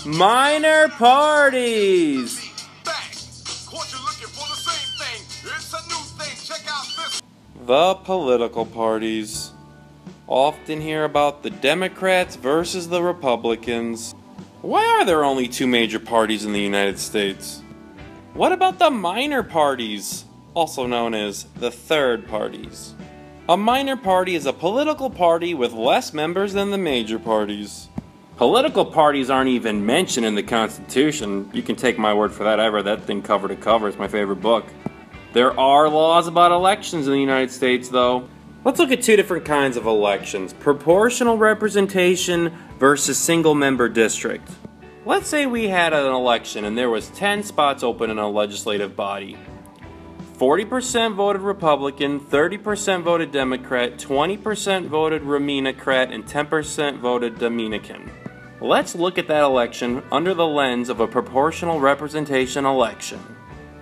Minor parties! The political parties. Often hear about the Democrats versus the Republicans. Why are there only two major parties in the United States? What about the minor parties, also known as the third parties? A minor party is a political party with less members than the major parties. Political parties aren't even mentioned in the Constitution. You can take my word for that. I read that thing cover to cover. It's my favorite book. There are laws about elections in the United States, though. Let's look at two different kinds of elections. Proportional representation versus single-member district. Let's say we had an election and there was 10 spots open in a legislative body. 40% voted Republican, 30% voted Democrat, 20% voted Remini-crat, and 10% voted Dominican. Let's look at that election under the lens of a proportional representation election.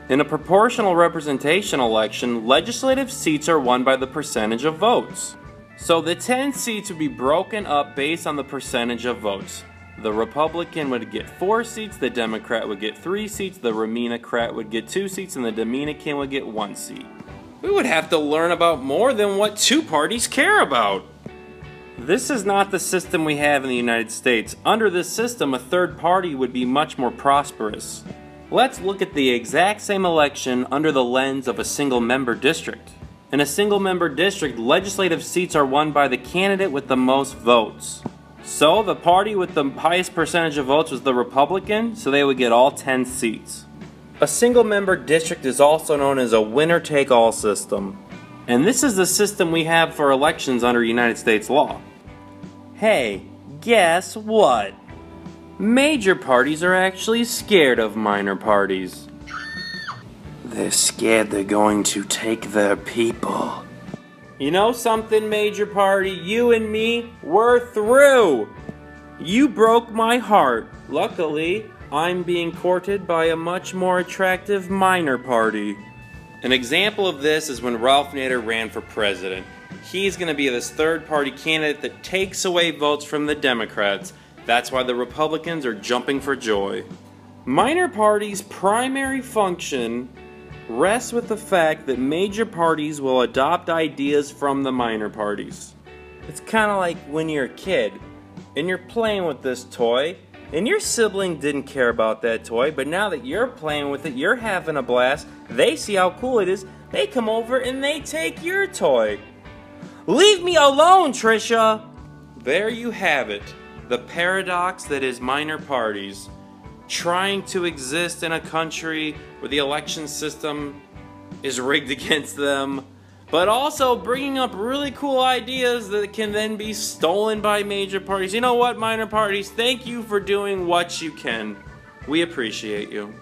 In a proportional representation election, legislative seats are won by the percentage of votes. So the 10 seats would be broken up based on the percentage of votes. The Republican would get 4 seats, the Democrat would get 3 seats, the Remini-crat would get 2 seats, and the Dominican would get 1 seat. We would have to learn about more than what two parties care about. This is not the system we have in the United States. Under this system, a third party would be much more prosperous. Let's look at the exact same election under the lens of a single-member district. In a single-member district, legislative seats are won by the candidate with the most votes. So the party with the highest percentage of votes was the Republican, so they would get all 10 seats. A single-member district is also known as a winner-take-all system. And this is the system we have for elections under United States law. Hey, guess what? Major parties are actually scared of minor parties. They're scared they're going to take their people. You know something, major party? You and me, we're through! You broke my heart. Luckily, I'm being courted by a much more attractive minor party. An example of this is when Ralph Nader ran for president. He's going to be this third-party candidate that takes away votes from the Democrats. That's why the Republicans are jumping for joy. Minor parties' primary function rests with the fact that major parties will adopt ideas from the minor parties. It's kind of like when you're a kid and you're playing with this toy and your sibling didn't care about that toy, but now that you're playing with it, you're having a blast, they see how cool it is, they come over and they take your toy. Leave me alone, Trisha! There you have it, the paradox that is minor parties. Trying to exist in a country where the election system is rigged against them, but also bringing up really cool ideas that can then be stolen by major parties. You know what, minor parties? Thank you for doing what you can. We appreciate you.